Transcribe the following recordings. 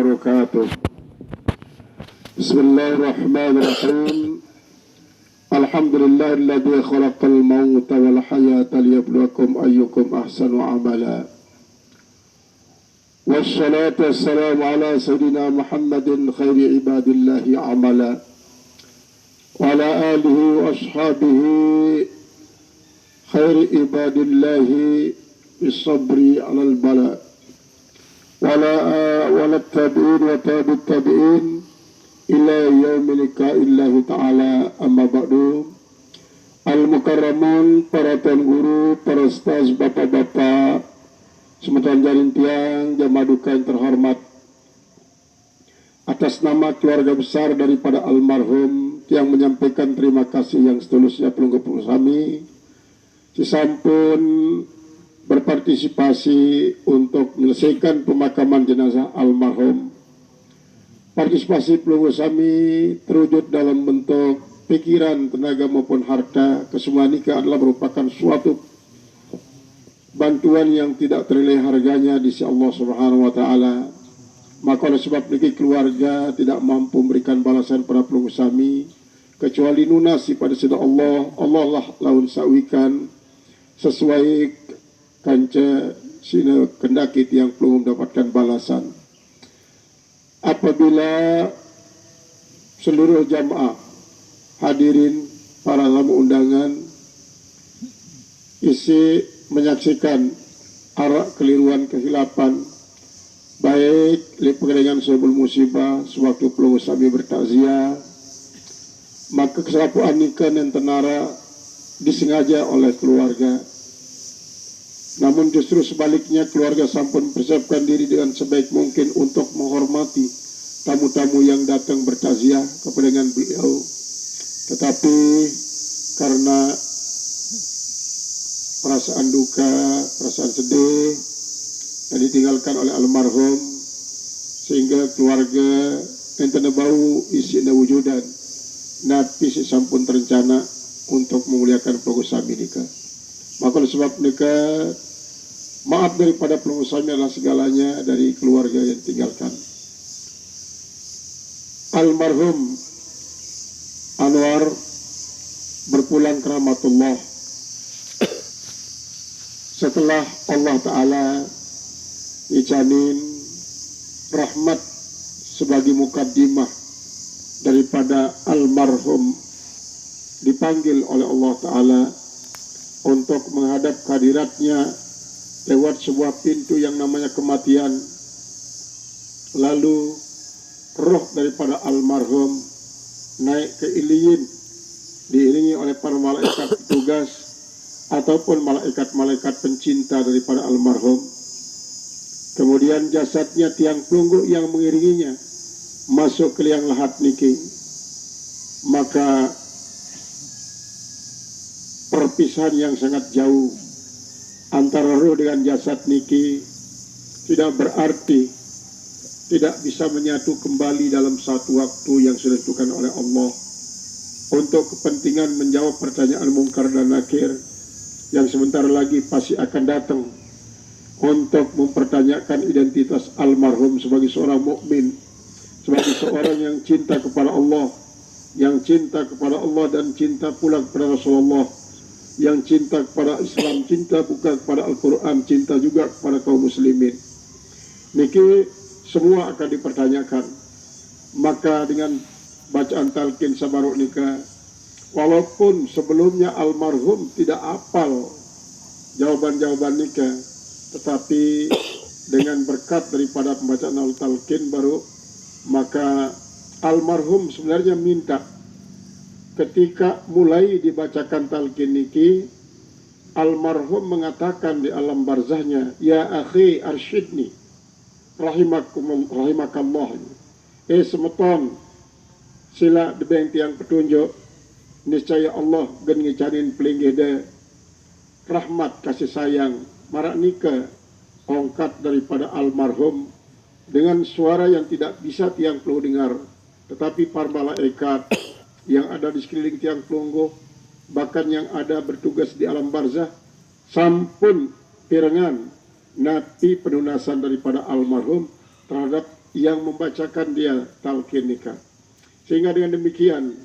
wabarakatuh. Bismillahirrahmanirrahim. Alhamdulillahilladzi khalaqal mauta wal hayata liyabluwakum ayyukum ahsanu amala. Wassalatu wassalamu ala sayyidina Muhammadin khairi ibadillahi amala. Wa ala alihi wa ashabihi khairi ibadillahi bisabri alal bala. Wala tabi'in wa tabi'ut tabi'in ila yaumil liqa'illahi ta'ala, amma ba'du. Al-mukarramun, para tuan guru, para ustaz, bapak-bapak, semeton jaring tiang, jamaah duka yang terhormat, atas nama keluarga besar daripada almarhum yang menyampaikan terima kasih yang setulusnya pelunggup sami sampun berpartisipasi untuk menyelesaikan pemakaman jenazah almarhum. Partisipasi pelunggup sami terwujud dalam bentuk pikiran, tenaga maupun harta. Kesemuanya ini adalah merupakan suatu bantuan yang tidak ternilai harganya di sisi Allah Subhanahu wa taala. Maka oleh sebab ini keluarga tidak mampu memberikan balasan pada pelunggup sami kecuali nunasi pada sida Allah. Allah lah laun sawikan sesuai kanca sina kendaki yang belum mendapatkan balasan. Apabila seluruh jamaah hadirin, para tamu undangan isi menyaksikan arak keliruan kesilapan baik di pengedengan sebelum musibah sewaktu pelunggup sami bertakziah, maka kesalahan nikah dan tenara disengaja oleh keluarga. Namun justru sebaliknya, keluarga sampun persiapkan diri dengan sebaik mungkin untuk menghormati tamu-tamu yang datang bertakziah kepada beliau. Tetapi karena perasaan duka, perasaan sedih yang ditinggalkan oleh almarhum, sehingga keluarga enten bau isi wujudan napi si sampun terencana untuk memuliakan pelunggup sami nikah. Maka oleh sebab nikah, maaf daripada pelunggup sami adalah segalanya dari keluarga yang tinggalkan. Almarhum Anwar berpulang ke rahmatullah setelah Allah Ta'ala icanin rahmat sebagai mukaddimah daripada almarhum dipanggil oleh Allah Ta'ala untuk menghadap kehadiratnya lewat sebuah pintu yang namanya kematian. Lalu roh daripada almarhum naik ke iliyin diiringi oleh para malaikat petugas ataupun malaikat-malaikat pencinta daripada almarhum. Kemudian jasadnya tiang pelunggu yang mengiringinya masuk ke liang lahat niki. Maka perpisahan yang sangat jauh antara roh dengan jasad niki tidak berarti tidak bisa menyatu kembali dalam satu waktu yang sudah ditentukan oleh Allah untuk kepentingan menjawab pertanyaan mungkar dan nakir yang sebentar lagi pasti akan datang untuk mempertanyakan identitas almarhum sebagai seorang mukmin, sebagai seorang yang cinta kepada Allah, yang cinta kepada Allah dan cinta pula kepada Rasulullah, yang cinta kepada Islam, cinta bukan kepada Al-Quran, cinta juga kepada kaum muslimin. Niki semua akan dipertanyakan. Maka dengan bacaan talqin sabaruk nikah, walaupun sebelumnya almarhum tidak hafal jawaban-jawaban nikah, tetapi dengan berkat daripada pembacaan al-talqin baru, maka almarhum sebenarnya minta ketika mulai dibacakan talqin niki, almarhum mengatakan di alam barzahnya, ya akhi arsyidni rahimakallah, semeton sila debeng tiang petunjuk, niscaya Allah gen ngicanin pelinggih de rahmat kasih sayang marak nikah ongkat daripada almarhum dengan suara yang tidak bisa tiang pelunggu dengar, tetapi para malaikat yang ada di sekeliling tiang pelunggu, bahkan yang ada bertugas di alam barzah, sampun pirengan napi penunasan daripada almarhum terhadap yang membacakan dia talqin nikah. Sehingga dengan demikian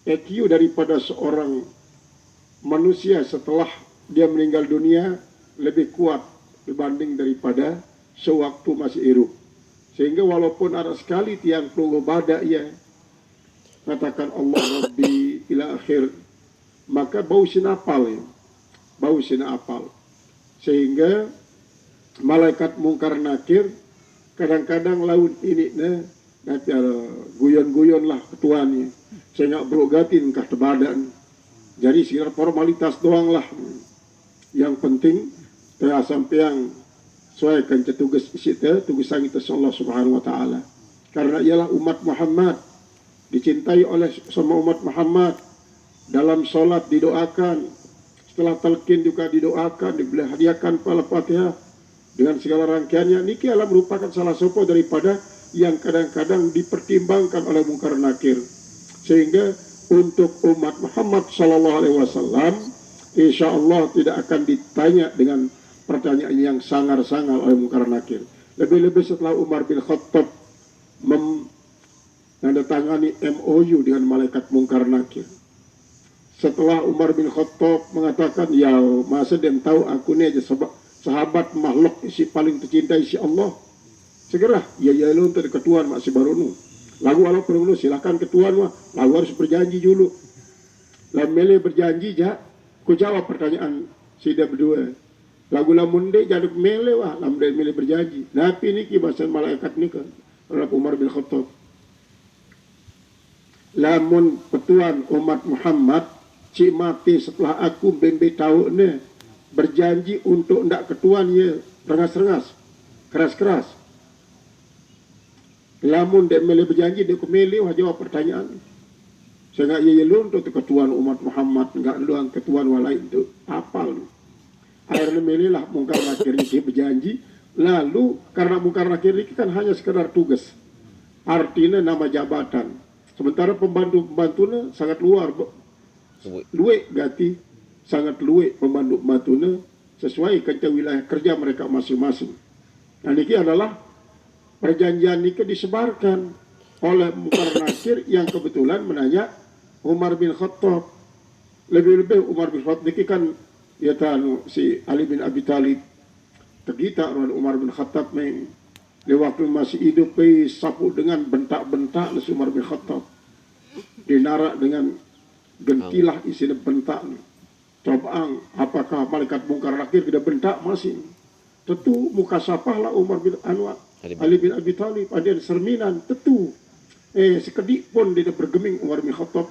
EQ daripada seorang manusia setelah dia meninggal dunia lebih kuat dibanding daripada sewaktu masih hidup. Sehingga walaupun ada sekali tiang peluru badak ia katakan Allah Rabbi ila akhir, maka bau sinapal ya. Bau sinapal. Sehingga malaikat mungkar nakir kadang-kadang laut ini nanti guyon-guyon lah ketuanya. Saya nggak berogatin kah tebadan. Jadi sekitar formalitas doang lah. Yang penting sampai yang sesuaikan tugas kita, tugasan kita Allah Subhanahu Wa Taala. Karena ialah umat Muhammad, dicintai oleh semua umat Muhammad. Dalam solat didoakan, setelah talqin juga didoakan, diberi hadiahkan Al-Fatihah dengan segala rangkaiannya. Niki adalah merupakan salah satu daripada yang kadang-kadang dipertimbangkan oleh mungkar nakir. Sehingga untuk umat Muhammad Sallallahu Alaihi Wasallam, insya Allah tidak akan ditanya dengan pertanyaan yang sangar-sangar oleh mungkar nakir. Lebih-lebih setelah Umar bin Khattab menandatangani MOU dengan malaikat mungkar nakir. Setelah Umar bin Khattab mengatakan, ya masa dia tahu aku ni aja sahabat makhluk isi paling tercintai si Allah. Segera, ya lu untuk ketuan masih baru nu. Lagu Allah perlu silakan ketuan mah, lagu harus berjanji dulu. Lam mele berjanji ja, ku jawab pertanyaan si dia berdua. Lagu lamun de jaduk mele wah, lam de mele berjanji. Nabi ni kibasan malaikat ni kan, Umar bin Khattab. Lamun ketuan umat Muhammad cik mati setelah aku bembe tahu ni berjanji untuk ndak ketuan ye rengas-rengas keras-keras. Lamun dek mele berjanji dek mele wah jawab pertanyaan. Saya nggak ye lu untuk ketuan umat Muhammad nggak lu ang ketuan walai itu apal. Akhirnya mele lah mungkar nakir ini berjanji. Lalu karena mungkar nakir ini kan hanya sekedar tugas. Artinya nama jabatan. Sementara pembantu-pembantunya sangat luar. Luwe berarti sangat luwe pembantu-pembantunya sesuai kerja wilayah kerja mereka masing-masing. Nah ini adalah perjanjian nikah disebarkan oleh mungkar nakir yang kebetulan menanya Umar bin Khattab. Lebih-lebih Umar bin Khattab ini kan ya tahu si Ali bin Abi Thalib tergita oleh Umar bin Khattab ni. Di waktu masih hidup sapu dengan bentak-bentak oleh Umar bin Khattab. Dinarak dengan gentilah isi bentak ni. Cobaan apakah malaikat mungkar nakir kita bentak masih. Tentu muka sapahlah Umar bin Ali bin Abi Thalib ada serminan tentu. Sekedik pun dia bergeming Umar bin Khattab.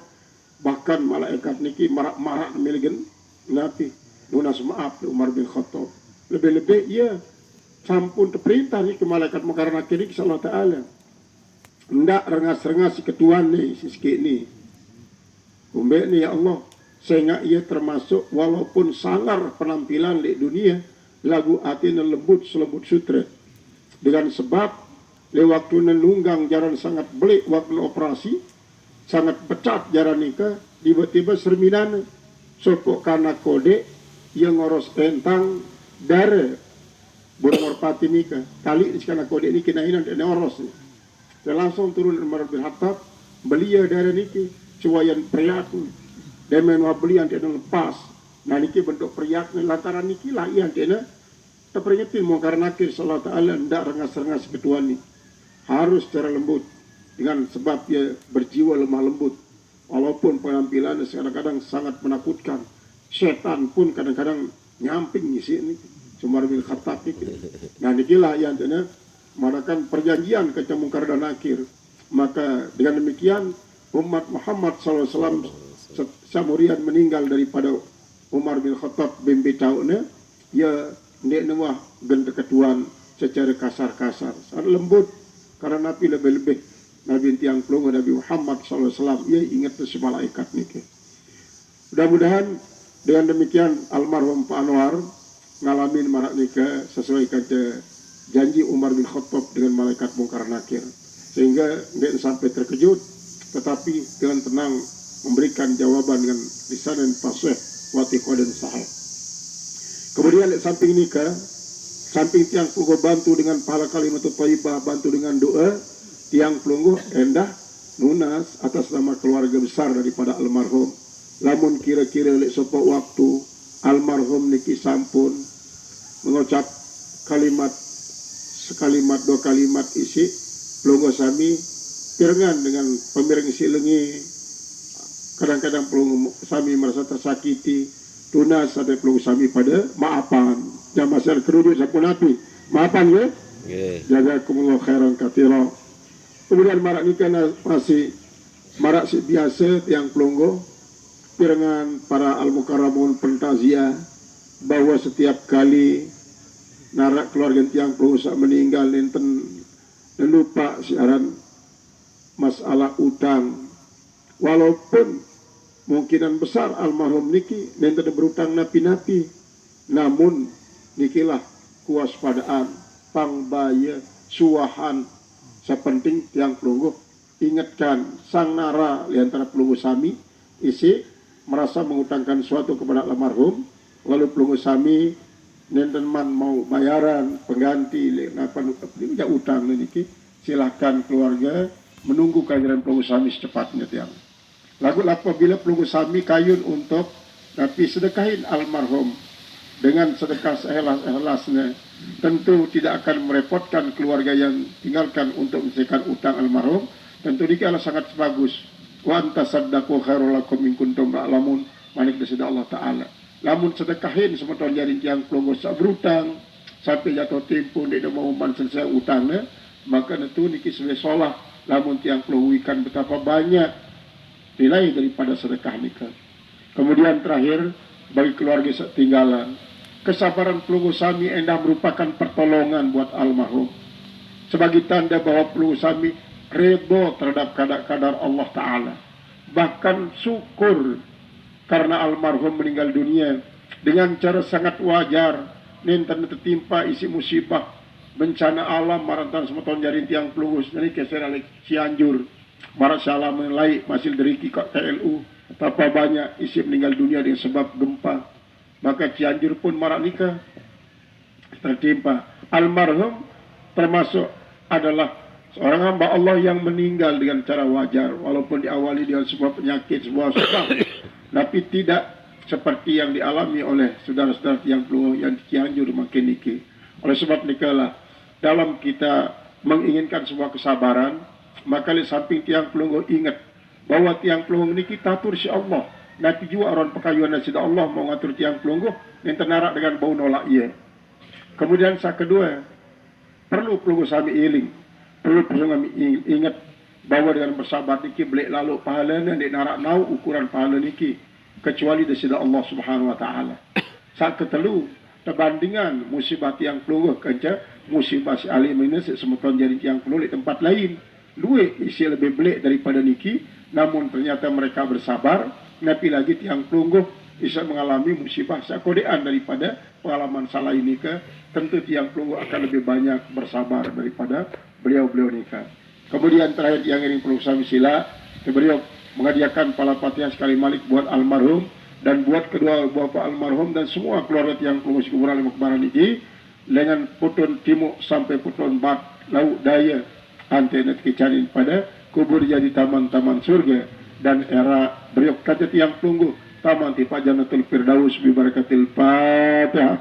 Bahkan malaikat niki marak-marak miligen Nabi. Nunas maaf Umar bin Khattab. Lebih-lebih ia sampun terperintah ni ke malaikat mungkar nakir ni Allah Ta'ala. Ndak rengas-rengas si ketuan ni si sikit ni. Umbek ni ya Allah, sehingga ia termasuk walaupun sangar penampilan di dunia, lagu hatinya lembut selembut sutra. Dengan sebab, le waktu nunggang jaran sangat belik waktu operasi, sangat pecat jaran nikah, tiba-tiba serminan, sopok karena kode, yang ngoros tentang darah, burung merpati nikah. Kali ini karena kode ini kinainan dan ngoros. Dan langsung turun Umar bin Khattab, belia darah nikah. Cuayan periakun dan menua beli yang dia lepas. Nah niki bentuk periakun lantaran niki lah yang dia terperingatin mungkar nakir sallallahu ta'ala ndak rengas-rengas ketuan ni. Harus secara lembut dengan sebab dia berjiwa lemah lembut. Walaupun penampilannya kadang-kadang sangat menakutkan. Setan pun kadang-kadang nyamping isi ini. Umar bin Khattab ni. Nah niki lah yang dia mengadakan perjanjian ke mungkar dan nakir. Maka dengan demikian umat Muhammad SAW samurian meninggal daripada Umar bin Khattab bin Bitauna, ya nek nawah genta ketuan secara kasar-kasar, sangat lembut karena Nabi lebih-lebih Nabi tiang pelunga Nabi Muhammad SAW, ia ingat si malaikat ni. Mudah-mudahan dengan demikian almarhum Pak Anwar ngalamin marak nikah sesuai kata janji Umar bin Khattab dengan malaikat mungkar nakir, sehingga dia sampai terkejut. Tetapi dengan tenang memberikan jawaban dengan lisan dan fasih watiqah dan sahih. Kemudian di samping nikah samping tiang pelunggu bantu dengan pahala kalimat thayyibah, bantu dengan doa, tiang pelunggu endah nunas atas nama keluarga besar daripada almarhum. Lamun kira-kira lek sapa waktu almarhum niki sampun mengucap kalimat sekalimat dua kalimat isi pelunggu sami pirengan dengan pemireng silengi. Kadang-kadang pelunggu sami merasa tersakiti, tunas ada pelunggu sami pada maafan. Jangan masalah kerujuk sapun api. Maafan ya? Jazakumullah khairan katsira. Kemudian marak nikah masih marak si biasa tiang pelunggu pirengan para al-mukarramun pentazia bahwa setiap kali narak keluarga tiang pelunggu sak meninggal nenten lupa siaran masalah utang. Walaupun mungkinan besar almarhum niki nenten berutang napi-napi, namun nikilah kewaspadaan pangbaya suahan sepenting tiang pelunggu ingatkan sang nara di antara pelunggu sami isi merasa mengutangkan sesuatu kepada almarhum, lalu pelunggu sami nenten man mau bayaran pengganti apa dia utang niki, silahkan keluarga menunggu kehadiran pelunggu sami secepatnya tiang. Lalu apabila pelunggu sami kayun untuk tapi sedekahin almarhum dengan sedekah seikhlas-ikhlasnya, tentu tidak akan merepotkan keluarga yang tinggalkan untuk menyelesaikan utang almarhum. Tentu dikala sangat bagus. Wa antasaddaqu khairul lakum in kuntum ta'lamun, manik desida Allah Ta'ala. Lamun sedekahin semeton jaring tiang pelunggu sak berutang sampai jatuh tempo tidak mau selesai utangnya, maka tentu niki sebagai solah. Lamun tiang pelunggu ikan betapa banyak nilai daripada sedekah nikah. Kemudian terakhir bagi keluarga setinggalan, kesabaran pelunggu sami endah merupakan pertolongan buat almarhum sebagai tanda bahwa pelunggu sami redho terhadap kadar Allah Ta'ala, bahkan syukur karena almarhum meninggal dunia dengan cara sangat wajar. Nenten tertimpa isi musibah bencana alam marantan semeton jaring tiang pelunggu ini keseralik Cianjur marat salah menilai masih deriki KLU betapa banyak isi meninggal dunia dengan sebab gempa. Maka Cianjur pun marak nikah tertimpa. Almarhum termasuk adalah seorang hamba Allah yang meninggal dengan cara wajar, walaupun diawali dengan sebuah penyakit, sebuah sebab, tapi tidak seperti yang dialami oleh saudara-saudara yang pelunggu yang di Cianjur makin niki. Oleh sebab nikalah dalam kita menginginkan sebuah kesabaran, maka di samping tiang pelunggu ingat bahwa tiang pelunggu niki tatur si Allah. Nanti juga orang pekayuan nasi Allah mau ngatur tiang pelunggu yang tenarak dengan bau nolak ia. Kemudian yang kedua, perlu pelunggu sami iling, perlu sami ingat bahwa dengan bersabar niki belik lalu pahalanya di narak nau ukuran pahala niki kecuali dari Allah Subhanahu Wa Taala. Saat ketelu perbandingan musibah tiang pelunggu kenca musibah si alim ini semeton jadi tiang pelunggu di tempat lain. Dua isi lebih belik daripada niki, namun ternyata mereka bersabar. Nabi lagi tiang pelunggu bisa mengalami musibah sakodean daripada pengalaman salah ini ke, tentu tiang pelunggu akan lebih banyak bersabar daripada beliau-beliau nikah. Kemudian terakhir yang ingin pelunggu sami sila, beliau menghadiahkan pala fatihah sekali malik buat almarhum dan buat kedua bapak almarhum dan semua keluarga tiang pelunggu sikuburan lima kebaran ini dengan putun timur sampai putun bat laut daya antenet kecarin pada kubur jadi taman-taman surga. Dan era beliau kata tiang pelunggu taman tipa jannatul firdaus bi barakatil Fatihah.